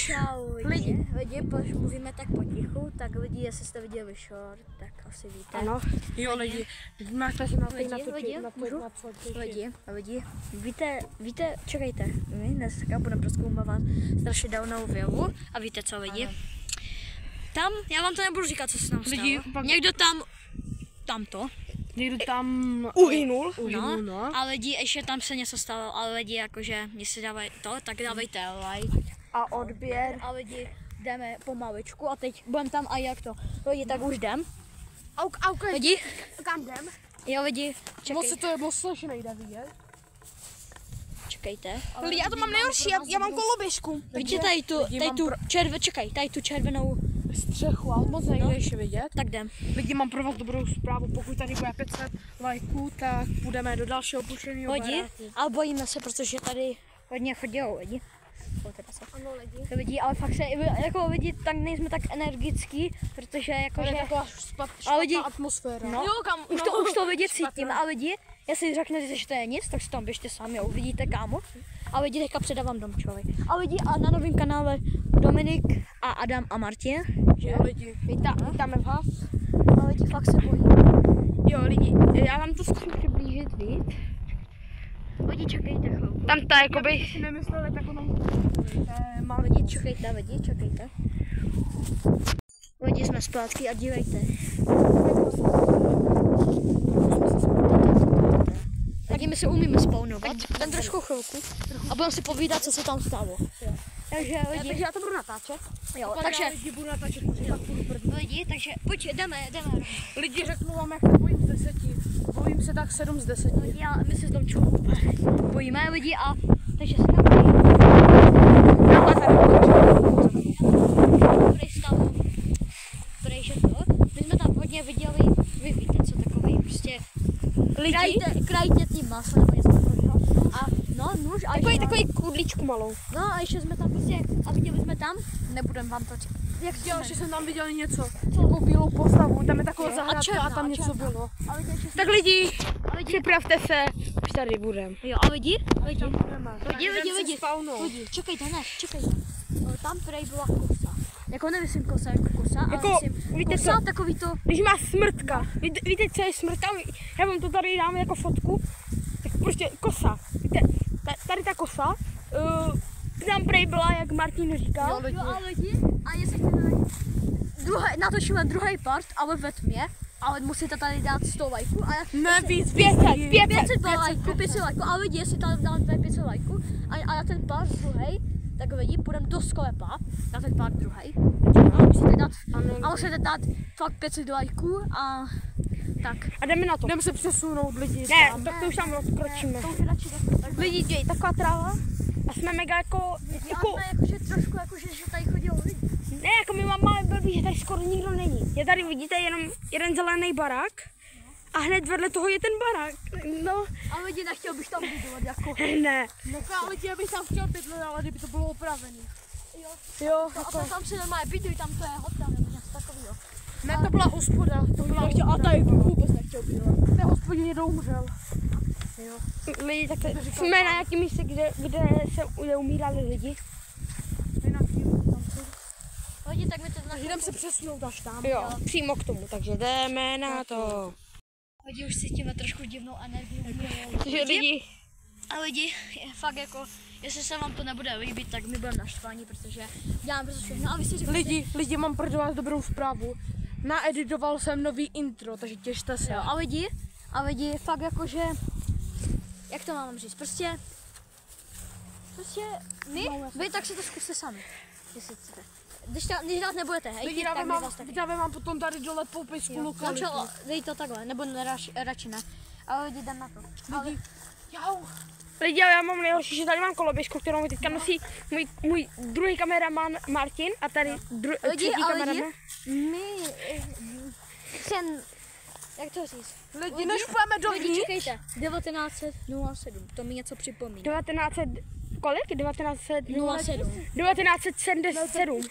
Čau lidi, proč mluvíme tak potichu, tak lidi, jestli jste viděli short, tak asi víte. Ano, jo lidi, máte se na lidi, víte, čekejte, my dneska budeme prozkoumávat strašně dávnou vilu a víte co lidi? Tam, já vám to nebudu říkat, co se tam stalo. Někdo někdo tam uhynul, no. A lidi, ještě tam se něco stalo, ale lidi jakože, jestli dávají to, tak dávejte like a odběr a lidi jdeme pomaličku a teď budeme tam a jak to, lidi, tak už jdem. Lidi, kam jdem? Jo lidi, čekejte. Moc se nejde vidět. Čekejte. Lidi, já to mám nejhorší, já mám koloběžku. Vidíte tady tu červenou střechu, ale moc nejde ještě vidět. Tak jdem. Lidi, mám pro vás dobrou zprávu, pokud tady bude 500 lajků, tak půjdeme do dalšího opuštěného baráku. Ale bojíme se, protože tady hodně chodilo lidi. Ano, lidi, ale fakt se, jako lidi, tak nejsme tak energický, protože jakože... je taková špatná atmosféra. No, už to lidi cítím, a lidi, jestli řeknete, že to je nic, tak si tam běžte sami, uvidíte kámo. A lidi, teďka předávám domčovi. A lidi, a na novém kanále Dominik a Adam a Martin. Jo lidi, vítáme vás. A lidi, fakt se bojí. Jo lidi, já vám to zkusím přiblížit víc. Lidi, čekejte chvilku. Tam ta jakoby... Já si nemysleli tak ono... Lidi, čekejte. Lidi, jsme zpátky a dívejte. Lidi, my se umíme spawnovat, ten trošku chvilku a budeme si povídat, co se tam stalo. Takže lidi... Takže já to budu natáčet. Jo, takže... Lidi, budu natáčet, lidi, takže pojď, jdeme. Lidi, řeknu vám, jak se bojím z 10. Bojím se tak 7 z 10. My se s tom bojíme lidi a... Takže se tam my jsme tam hodně viděli, vy víte co takový, prostě krajte tím maso nebo něco takového. A no, nůž a takový kudličku malou. No a ještě jsme tam prostě, a viděli jsme tam, nebudem vám to jak že jsem tam viděl něco, takovou bílou postavu, tam je taková zahrádka a tam něco bylo. Tak lidi, připravte se, už tady budem. Jo, a lidi, čekejte. Tam prej byla kosa. Jako nemyslím kosa jako kosa, ale myslím víte kosa, co? takový to... Když má smrtka, víte co je smrtka? Já vám to tady dám jako fotku, tak prostě kosa, víte, tady ta kosa, tam prej byla, jak Martin říkal. Jo, a lidi, a jestli natočíme druhý part, ale ve tmě, ale musíte tady dát 100 lajků. Ne, víc, 500 lajků, a lidi, jestli tady dáte 500 lajků a na ten part druhý, tak lidi, půjdeme do sklepa, na ten part druhý. Musíte dát fakt 500 lajků a tak. A jdeme na to. Jdeme se přesunout lidi. Ne, tak to už tam odkročíme. Lidi, děj, taková tráva a jsme mega jako jakože trošku jakože, že tady chodilo lidi. Ne, jako my máme blbý, že tady skoro nikdo není. Je tady, vidíte, jenom jeden zelený barák a hned vedle toho je ten barák. No. A lidi, nechtěl bych tam bydlet jako. Ne. No a lidi, já bych tam chtěl bydlet, ale kdyby to bylo opravený. Jo. A tam se normálně bydlí, tam to je hotel nebo něco takového. Ne, to byla hospoda. A tady vůbec nechtěl bydlet. Ten hospodin jednou umřel. Jo. Lidi, tak jsme na nějakém místě, kde se umírali lidi. Lidi, tak my to jdeme se přesunout až tam. Jo, přímo k tomu, takže jdeme na to. Lidi, už cítíme trošku divnou energii. Takže lidi. A lidi, fakt jako, jestli se vám to nebude líbit, tak my budeme naštvaní, protože děláme prostě všechno. A vy si říkáte... Lidi, mám pro vás dobrou zprávu. Naeditoval jsem nový intro, takže těšte se. Jo, a lidi, fakt jakože, jak to mám říct, prostě vy tak si to zkuste sami, jestli chcete. Když dát nebudete hejtit, tak my vás taky. Já vám potom tady dole popisku lokalitu. Dej to takhle, nebo radši ne. Ale lidi, jdem na to. Lidi, já mám nejhorší, že tady mám koloběžku, kterou mi teďka nosí můj druhý kameraman Martin a tady třetí kameraman. Jak to říct? Lidi, než půjdeme dovnitř. Čekejte, 1907, to mi něco připomíná. 1977.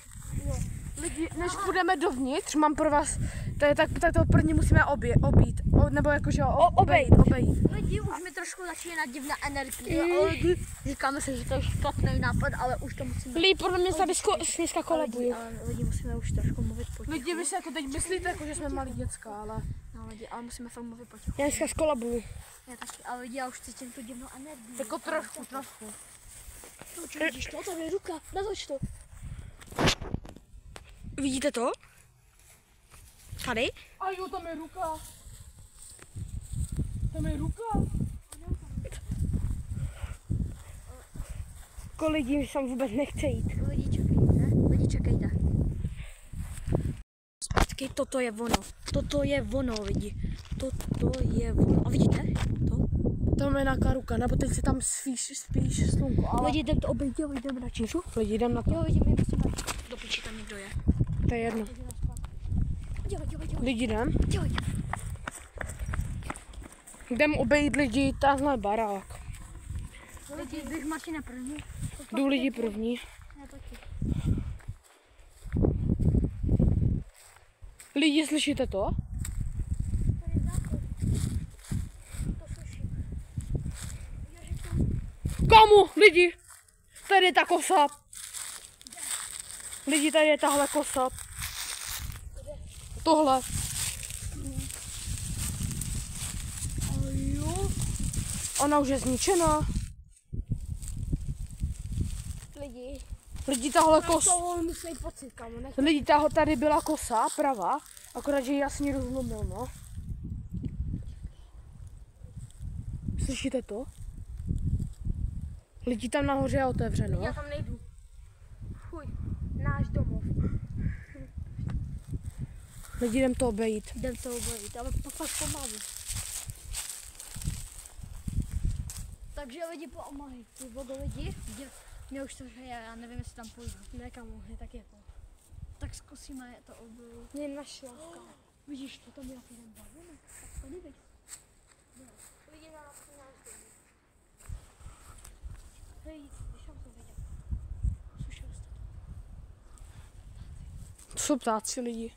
Lidi, než půjdeme dovnitř, mám pro vás Tak to první musíme obít. Nebo jakože obejít. Lidi, už mi trošku začíná divná energie. Říkáme si, že to je špatný nápad, ale už to musíme... Lidi, podle mě tady dneska kolabují. Ale lidi, musíme už trošku mluvit potichu. Lidi, vy si jako teď myslíte, jako, že jsme malí děcka, ale... No lidi, ale musíme fakt mluvit potichu. Já dneska skolabuju. Já taky, ale lidi, já už cítím tu divnou energii. Jako trošku. No, vidíš to? Tam je ruka, natoč to. Vidíte to? Tady? A jo, tam je ruka. Tam je ruka. Jako lidi sem vůbec nechce jít. Lidi, čekejte. Zpátky, toto je ono, lidi. Toto je ono. A vidíte? To? Tam je nějaká ruka, nebo teď se tam spíš slunko, ale... Lidi, jdem to obejít, jo, jdeme na čížu. Lidi, jdem na to. Jo, lidi, my musíme do piči, tam někdo je. To je jedno. Dělej. Lidi, jdem. Dělej. Jdem obejít lidi, tahle barák. Lidi, běž Martina první. Jdu lidi první. Já taky. Lidi, slyšíte to? Tady je záchod. To slyším. Kamu, lidi? Tady je ta kosa. Lidi, tady je tahle kosa. Tohle. Jo. Ona už je zničená. Lidi, tahle kosa. To musí pocit, kamo. Lidi, tady byla kosa, pravá. Akorát, že ji jasně rozlomil, no. Slyšíte to? Lidi, tam nahoře je otevřeno. Já tam nejdu. Fuj, náš domov. Lidi, jdem to obejít. Jdem to obejít, ale fakt pomalu. Takže lidi pomalu. Ty vodo lidi, mě už to je, já nevím, jestli tam půjdu. Ne, kamo, je tak je to. Tak zkusíme to obejít. Mě našla, kamo. Vidíš, to tam je nějaký bavlnek. Tak podívej. Lidi na náš domov. Hej, když jsem to viděl. Slyšel jste to? To jsou ptáci, lidi.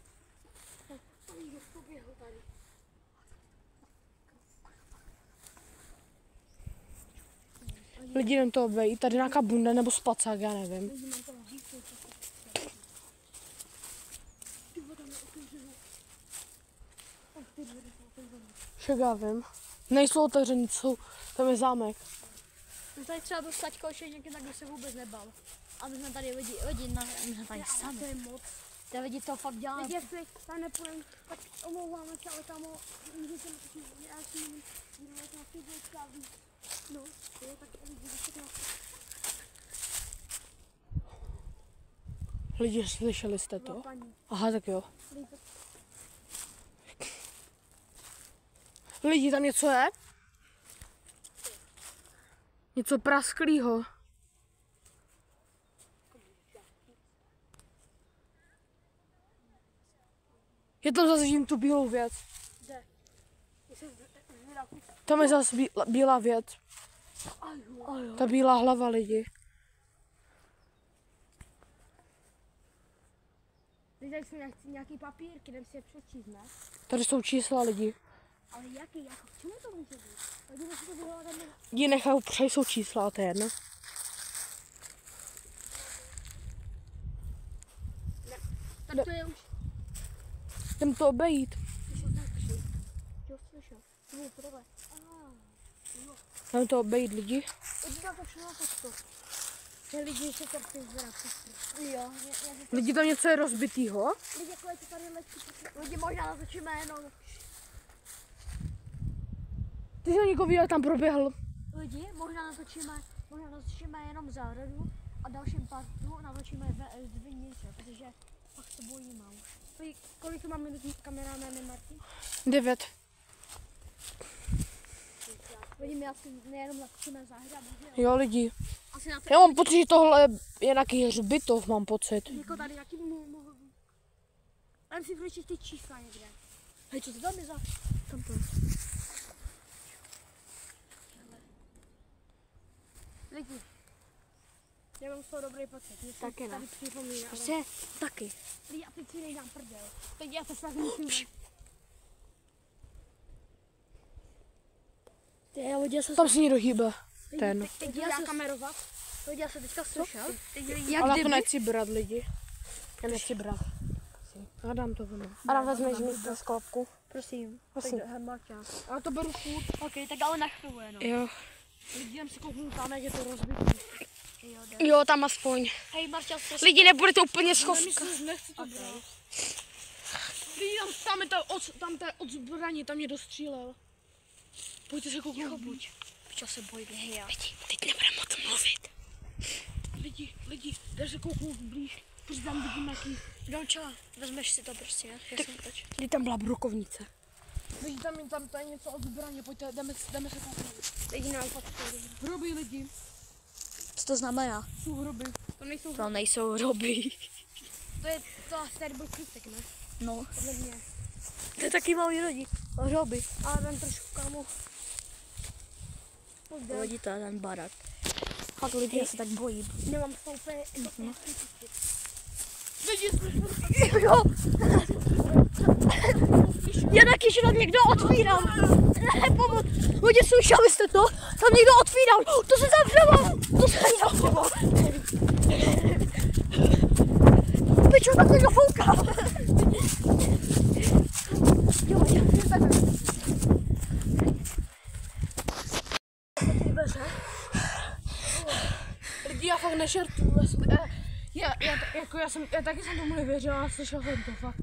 Někdo poběhl tady. Lidi, jdem to obejít. Tady nějaká bunda nebo spacák, já nevím. Lidi, mám to říct, Však já vím. Nejsou otevřený, tam je zámek. my tady třeba byl Staťko, ještě někdy tak, kdo se vůbec nebal. A my jsme tady lidi, my jsme tady sami. To je moc. Ty lidi to fakt děláme. Lidi, jestli tam nepůjdem, tak omlouváme se, ale kamo, můžete mi taky, já si nevím, jak na ty dětská víc. No, to je tak lidi, když to Lidi, slyšeli jste to? paní. Aha, tak jo. Lidi, Lidi, tam něco je? Něco prasklýho. Je tam zase vidím tu bílou věc. Kde? Tam je zase bílá věc. Ta bílá hlava, lidi. Teď tady jsou nějaký papírky, jdem si je přečíst, ne? Tady jsou čísla, lidi. Ale jaký, jako k čemu to může být? Lidi, my si to vyhledáme. Lidi nechajou, přej jsou čísla, to je jedno. Tak to je už. Jdem to obejít. Jo, slyšel. Jo, tohle. Jdem to obejít, lidi. Lidi, tam to všechno to. Že lidi se to chci zvedat. Jo, Lidi, tam něco je rozbitýho. Lidi, jako je to tady letí. lidi možná natočíme jenom. Ty jsi na někoho viděl, jak tam proběhl. Lidi, možná natočíme jenom zahradu a dalším partu natočíme z vinice, protože pak se bojíme už. Lidi, kolik tu máme minut kamerámene, Martin? 9. Lidi, my asi nejenom natočíme zahradu, že jo? Jo, lidi. Asi na Já mám pocit, že tohle je nějaký hřbitov, mám pocit. Jako tady, jaký mohl být? Dám si přečíst ty čísla někde. Hej, co to tam je za... Tam to. Lidi. Já mám z toho dobrý pocit. Mě Taky ne. tady připomíná. Prostě taky. Lidi, a teď si nejdám prdel. Teď já to snad musím. Lidi, já se Tam se někdo hýbe. Ten. Teď já kamerovat. Lidi, já se teďka slyšel. Ale to nechci brát lidi. Já nechci brát. Já dám to vno. Adam, vezmeš místo z klopku. Prosím. Prosím. Ale to beru furt. Ok, tak ale na chvíli jenom. Jo. Lidi, jdem si kouknout tam, jak je to rozbitý. Jo, tam aspoň. Hej, Marťa, Lidi, nebude to úplně schovka. Nechci to brát. Lidi, tam to je od zbraně, tam mě dostřílel. Pojďte se kouknout. buď. Pičo se bojí, hej já. Teď nebudeme moc mluvit. Lidi, jdeš se kouknout blíž. Protože tam vidím nějaký. Donča, vezmeš si to prostě, ne? Já jsem toč. Kdy tam byla brokovnice. Lidi, tam to je něco od zbraně, pojďte, jdeme se kouknout. Lidi nám potřebují. Hroby lidi, Co to znamená? jsou hroby. To nejsou hroby. To nejsou hroby. To asi tady byl kvítek, ne? No, Podle mě. to je taky malý lidi. Hroby. Ale tam trošku kámo. Lidi, to je ten barak. Fakt lidi, já se tak bojím. Nemám z toho úplně. Jo! Já taky, že tam někdo otvíral. Ne, pomoc. Lidi, slyšeli jste to? Tam někdo otvíral. To se zavřelo. To se zavřelo. Pičo, tak někdo fouká. Jo, Lidi, já fakt nešertuju. Já taky jsem tomu nevěřil, ale slyšel jsem to fakt.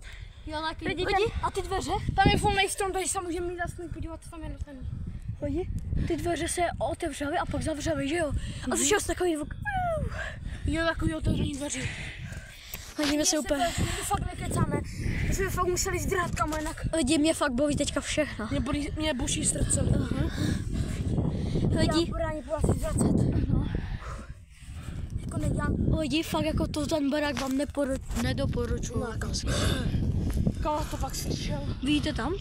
Jo, taky. Lidi, A ty dveře? Tam je full nejistron, takže se můžeme mít aspoň podívat, co tam je na ten. Lidi, ty dveře se otevřely a pak zavřely, že jo? A slyšel jsi takový zvuk. Jo, takový otevření dveří. Lidi, mě se úplně... My fakt nekecáme. My jsme fakt museli zdrát kamo, jinak Lidi, mě fakt bolí teďka všechno. mě buší srdce. Lidi, Brání po asi 20. no. Jako nedělám. Lidi, fakt jako to ten barák vám nedoporučuju. No, Kala to pak slyšel. Vidíte tam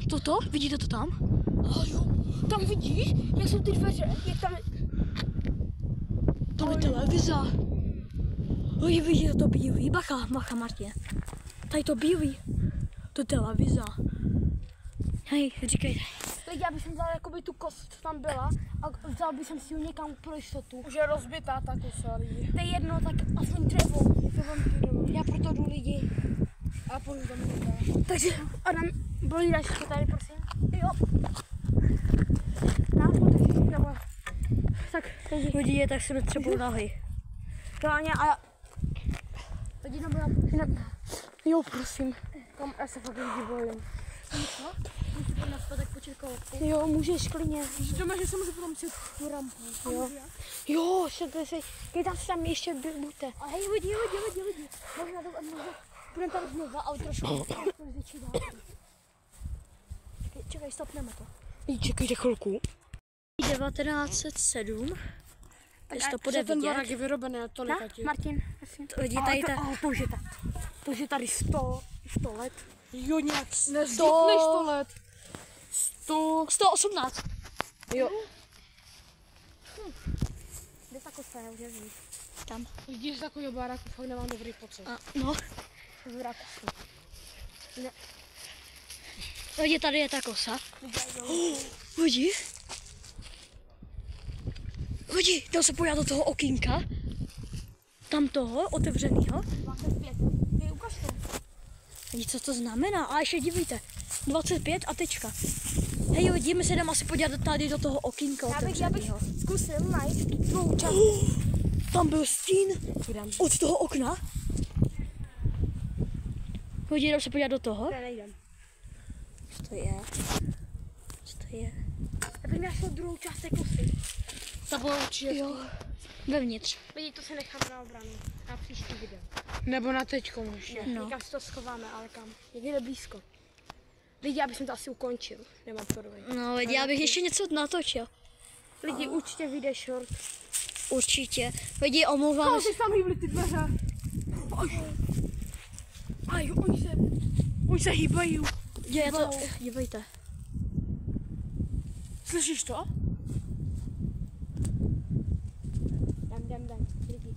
toto? Vidíte to tam? Jo, tam vidíš, jak jsou ty dveře, jak tam... Tam je televize. Lidi, vidíte to bílý? Bacha, Martin. Tady to bílý. To je televize. Hej, říkejte. Lidi, já bych vzal jakoby tu kost, co tam byla a vzal bych si ji někam pro jistotu. Už je rozbitá ta kosa lidi. To je jedno, tak aspoň dřevo. Já proto jdu lidi. A půjdu tam někde. Takže, Adam, bolí dáš to tady, prosím? Jo. Nás to nebo... Tak, Lidi, tak si netřebuju nohy. Kláně a... Lidi, nebo Jo, prosím. Tam já se fakt lidi bojím. Jo, můžeš klidně. Doma, že se můžu potom si tu rampu. Jo. Jo, když tam ještě buďte. A hej, lidi. Možná budeme tam znova, ale trošku větší dálku. Čekaj, stopneme to. Čekejte chvilku. 1907. Jestli to bude Ten vidět. barák je vyrobený a to nekatí. Martin, Lidi, tady ta... to je tady 100 let. Jo, nějak. Ne, 100 let. 118. Jo. Kde ta kosa, já už je víc. Tam. Lidi z takového baráku fakt nemám dobrý pocit. A, no. Zvrát. Lidi, tady je ta kosa. Lidi. Lidi, jdou se podívat do toho okýnka. Tam toho, otevřenýho. 25. Ty ukaž to. Lidi, co to znamená? A ještě dívejte. 25 a tečka. Hej lidi, my se jdeme asi podívat tady do toho okýnka Já bych otevřenýho. zkusil najít tvou část. Tam byl stín od toho okna. Lidi, jdou se podívat do toho. Nejdem. Co to je? Co to je? Já bych našel druhou část té kosy. Ta byla určitě. Jo, vevnitř. Lidi, to se nechám na obranu. Na příští video. Nebo na teďko ještě. No. Někam si to schováme, ale kam? Někde blízko. Lidi, já bych to asi ukončil. Nemám to dovolit. No lidi, já bych ještě něco natočil. Lidi, určitě vyjde short. Určitě. Lidi, omlouvám se. tam hýbli ty dveře. Aj, oni se hýbají. Je to, dívejte. Slyšíš to? Jdem, lidi.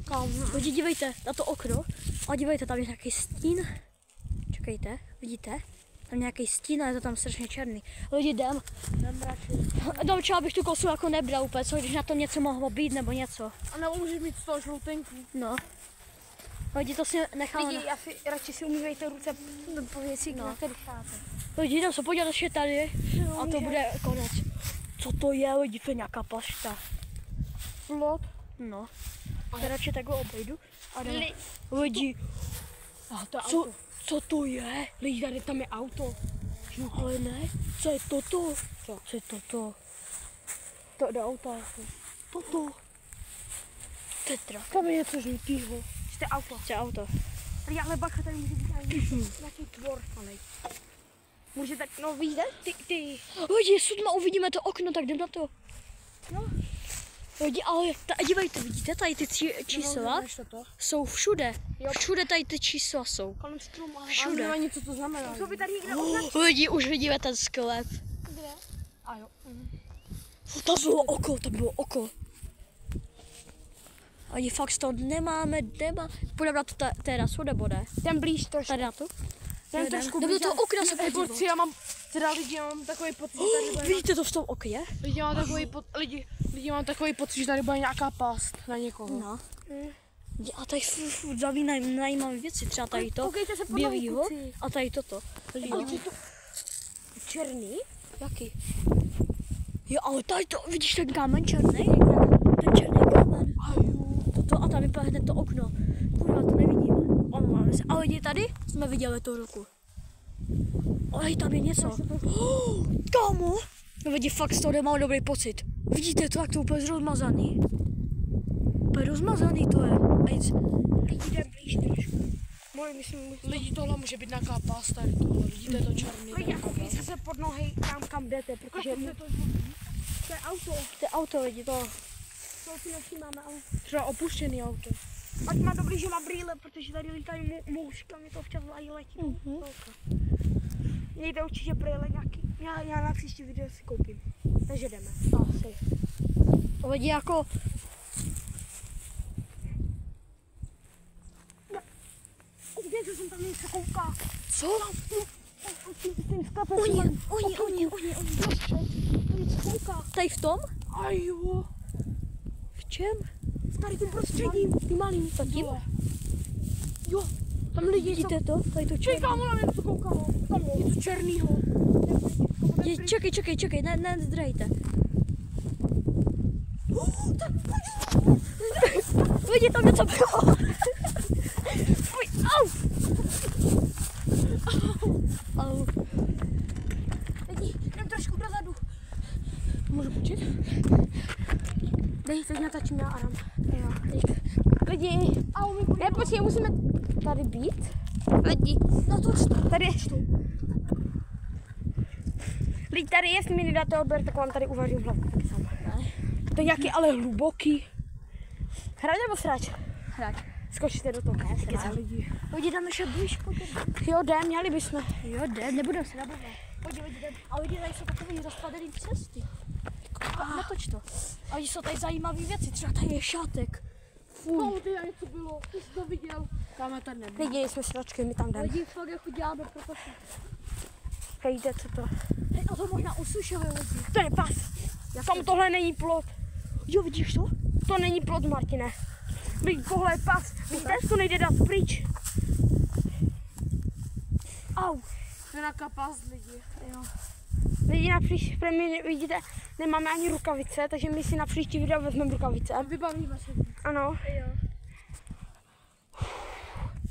Kam? Lidi, dívejte na to okno a dívejte, tam je nějaký stín. Čekejte, vidíte? Tam nějaký stín a je to tam strašně černý. Lidi, jdem. Třeba bych tu kosu jako nebral úplně, co když na tom něco mohlo být nebo něco. A nebo můžeš mít z toho žloutenku. No. Lidi, to si necháme. Lidi, radši si umývejte ruce po věcích, na kterých cháte. Lidi, jdem se podívat ještě tady a to bude konec. Co to je, lidi, to je nějaká pašta. Plot. No. Já radši takhle obejdu. A jdeme. Lidi, A to co, co to je? lidi, tady tam je auto. No ale ne, co je toto? Co je toto? To do auta. Toto. Tetra. Tam je něco žlutýho. To je auto. Co je auto? Lidi, ale bacha, tady může být nějaký tvor malej. Může tak, no víte, ty. Lidi, sudma, uvidíme to okno, tak jdem na to. No. Lidi, ale dívejte, vidíte, tady ty čísla jsou všude. Jo. Všude tady ty čísla jsou. Kolem stromu. Všude. Ale něco to znamená. Co by tady někde označil? Lidi, už vidíme ten sklep. Kde? A jo. Tam bylo oko, tam bylo oko. Ani fakt to nemáme. Půjdeme na to terasu, nebo ne? Ten blíž trošku. Tady na to? Ten trošku Nebo do toho okna se Jako podívat. já mám, teda lidi, já mám takový pocit, že tady bude Vidíte to v tom okně? lidi, mám takový pocit, že tady bude nějaká past na někoho. No. A tady furt zajímavé věci, třeba tady to Koukejte se pod bělýho nohy, kluci. a tady toto. Ale co je to? Černý? Jaký? Jo, ale tady to, vidíš ten kámen černý? Ten černý kámen. Toto a tam vypadá hned to okno. Kurva, to nevidíme. Omlouváme se. Ale lidi, tady jsme viděli tu ruku. Ale tam je něco. Kámo! No vidí, fakt z toho nemám dobrý pocit. Vidíte to, jak to úplně rozmazaný? Úplně rozmazaný to je. Lidi, jdem blíž trošku. Myslím, Lidi, tohle může být nějaká past tady tohle. Vidíte to černý. lidi, jako koukejte se pod nohy kam jdete, protože to je auto. To je auto, lidi, to. To si nevšímáme, ale Třeba opuštěný auto. ať má dobrý, že má brýle, protože tady lítají mouška, mě to včas letí. Mějte určitě brýle nějaký. Já na příští video si koupím. Takže jdeme. Asi. Lidi, jako... Koukejte, jsem tam něco kouká. Co? Tím sklepem. Oni. Tam něco kouká. Tady v tom? A jo. V čem? Tady tím prostředím. Ty malý. Tak tím? Jo. Tam lidi Vidíte to? Tady to černý. Kámo, na něco koukalo. Tam něco černýho. Čekej, ne, zdrejte. Lidi, tam něco bylo. Fuj, au. Lidi, jdem trošku dozadu. Můžu počít? Dej, teď natačím já Aram. Jo, Lidi, ne, počkej, musíme tady být. Lidi, no to tady je. Lidi, tady jestli mi nedáte odběr, tak vám tady uvařím hlavu. Tak sám. To je nějaký ale hluboký. Hrač nebo srač? Hrač. Skočíte do toho, ne? Lidi, jdeme ještě blíž, Jo, jdem, měli bychom. Jo, nebudeme se nabavit. Pojď, jdem. A lidi, tady jsou takové rozpadené cesty. Netoč to. A lidi, jsou tady zajímavé věci, třeba tady je šátek. No, ty něco bylo. Ty jsi to viděl. Tam tady nebyl. Lidi, jsme sračky, my tam jdeme. Lidi, fakt jako děláme propočet. Hejte, co to? Hej, a to možná usušili lidi. To je pas. Tam tohle není plot. Jo, vidíš to? To není plot, Martine. Lidi, tohle je pas. Víte, to nejde dát pryč. Au. To je nějaká past, lidi. Jo. Lidi, na příští, my vidíte, nemáme ani rukavice, takže my si na příští video vezmeme rukavice. Vybavíme se. Ano. Jo.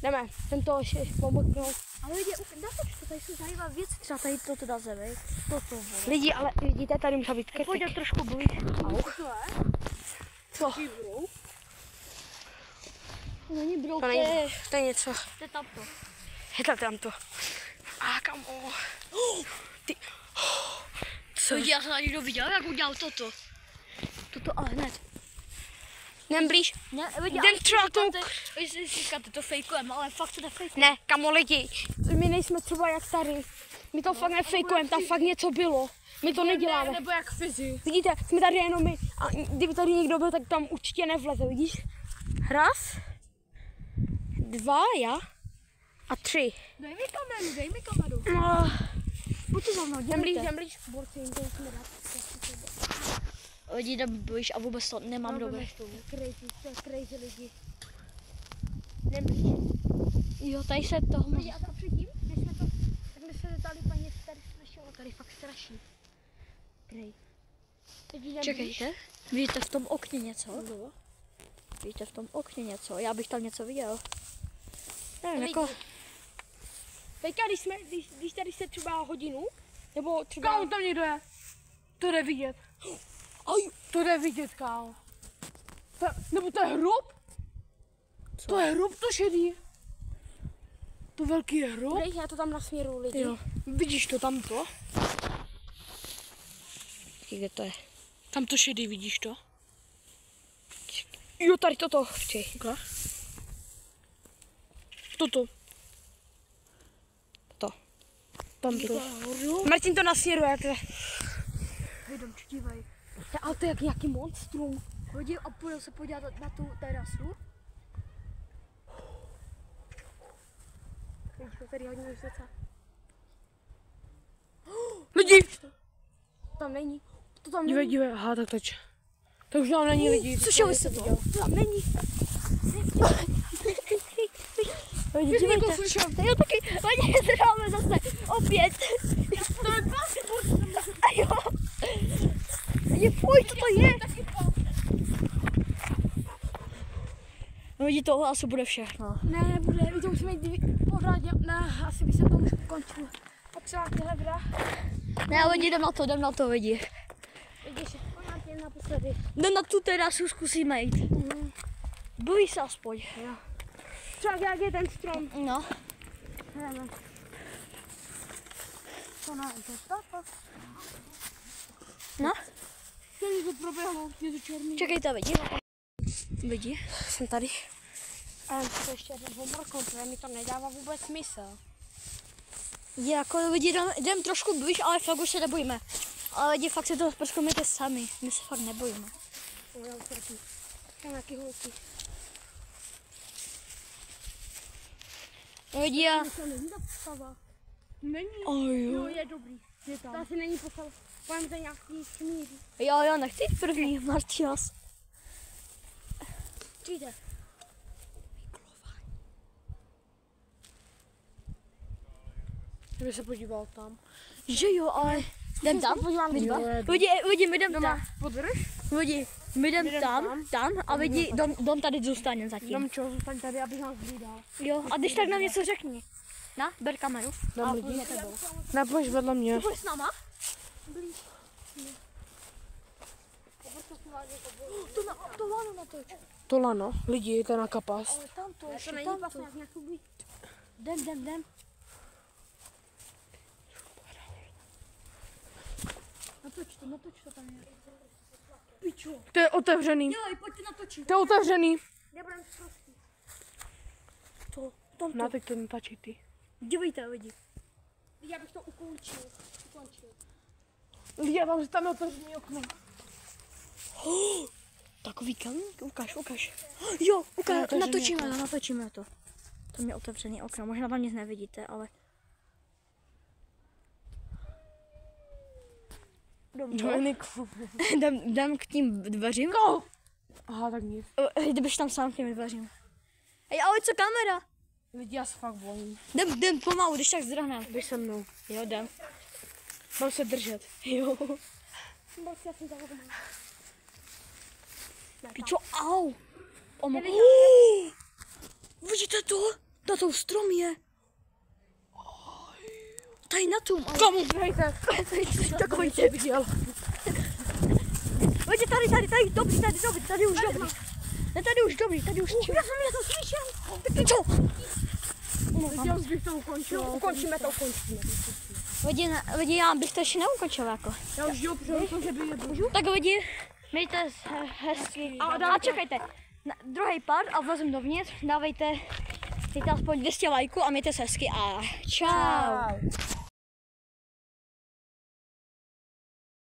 Jdeme, tento ještě pomoknout. Ale lidi, natoč to, tady jsou zajímavé věci, třeba tady toto dá zemi. Toto. Lidi, ale vidíte, tady může být Pojď krtek. trošku blíž. Au. Co? Není brouk, To není, to je něco. to je tamto. Je tam to. A kamo. Ty. Co? Lidi, já jsem tady někdo viděl, jak udělal toto. Toto a hned. Jdem blíž. Ne, lidi, Jdem třeba Vy si říkáte, to fejkujeme, ale fakt to nefejkujeme. Ne, kamo lidi. My nejsme třeba jak tady. My to fakt nefejkujeme, tam fakt něco bylo. My to neděláme. Nebo jak fyzi. Vidíte, jsme tady jenom my. A kdyby tady někdo byl, tak tam určitě nevleze, vidíš? Raz, 2, já a 3. Dej mi kameru. No, Buďte za mnou, jdem dělejte. blíž k borci, jim to musíme dát. Lidi, bojíš a vůbec to nemám dobré. Crazy lidi. Jdem blíž. Jo, tady se toho Lidi, a to předtím, než jsme to, tak my se zeptali paní, tady strašilo, tady fakt straší. Grej. Teď jdem blíž. Čekejte, vidíte v tom okně něco? Vidíte v tom okně něco? Já bych tam něco viděl. Nevím, jako... Teďka, když tady se třeba hodinu, nebo třeba... Kámo, tam někdo je. To jde vidět. Aj, to jde vidět, kámo. Nebo to je hrub? Co? To je hrub, to šedý. To velký je hrub. Grej, já to tam nasměru lidi. Jo, Vidíš to tamto? kde to je? Tam to šedý, vidíš to? Jo, tady toto chci. Okay. Toto. To. Tamto. Martin to nasměruje, to je. Vidím, dívej. Ale to je jak nějaký monstrum. Hodím a půjdu se podívat na tu terasu. Vidíš, to tady hodně vysoce. Lidi! Tam není. To tam Dívej, není. dívej, aha, tak teď. To už tam není lidi. Slyšeli jste to? To tam není. Lidi, dívejte. Jo, taky, lidi, se dáme zase opět. To je A jo. Lidi, fuj, co to je? Lidi, tohle asi bude všechno. Ne, nebude, my to musíme jít pořád, ne, asi by se to už ukončilo. Potřeba tyhle vra. Ne, lidi, jdem na to, lidi. Vidíš, pojďme tě naposledy. Jdem na tu terasu, zkusíme jít. Bojí se aspoň. Třeba jak je ten strom. No. Jdeme. To nevím, to. No, Tady to proběhlo, je to černý. čekejte, lidi. Jsem tady. A to ještě jeden homework, protože mi to nedává vůbec smysl. Jako lidi, jdem trošku blíž, ale fakt už se nebojíme. Ale lidi, fakt si to zproskomujte sami. My se fakt nebojíme. Tam nějaký holky. Lidi, já... To není ta postava. Není. Jo, je dobrý. Je tam. To asi není postava. Pojďme za nějaký smíří. Jo, nechci jít první, Martias. Přijde. Kdyby se podíval tam. Že jo, ale... Jdem tam? Lidi, my jdem tam. Podrž? Lidi, my jdem tam a lidi, dom tady zůstane zatím. Dám čo, zůstaň tady, abych nás hlídal. Jo, a když tak nám něco řekni. Na, ber kameru. Dám A lidi. půjde tebou. Nepojď vedle mě. Půjď s náma? To lano natoč. To lano, lidi, to je na kapas. Ale tam to, ještě To není tam vlastně to. jak nějakou blíž. Jdem. Natoč to tam je. Pičo. To je otevřený. Dělej, pojďte natočit. To je otevřený. Nebudem prostý. Tam to. Na, teď to natačí ty. Dívejte, lidi. Já bych to ukončil. Lidi, tam je otevřený okno. Takový kamík, ukáž. Jo, otevřený natočíme to. Tam je otevřený okno, možná tam nic nevidíte, ale... Dominiku. Jdem k tím dveřím. Aha, tak nic. Kdybyš tam sám k těm dveřím. Ej, ale co kamera? Lidi, já se fakt bojím. Jdem pomalu, když tak zdrhne. Běž se mnou. Jo, jdem. Mám se držet. Jo. Já jsem takhle pomáhal. Pičo, au. Vidíte to? Na tom strom je. Tady na tom. Komu hrajte? Takový tě. Viděl. Vidíte, tady, dobrý, tady už dobrý. Ne, tady už dobrý. Já jsem něco slyšel. Pičo. Já bych to ukončil. Ukončíme to. Lidi, já bych to ještě neukončil jako. Já už jdu, protože by je Tak lidi, mějte hezký. A čekajte, druhý pár a vlezem dovnitř, dejte aspoň 200 lajků a mějte se hezky a čau.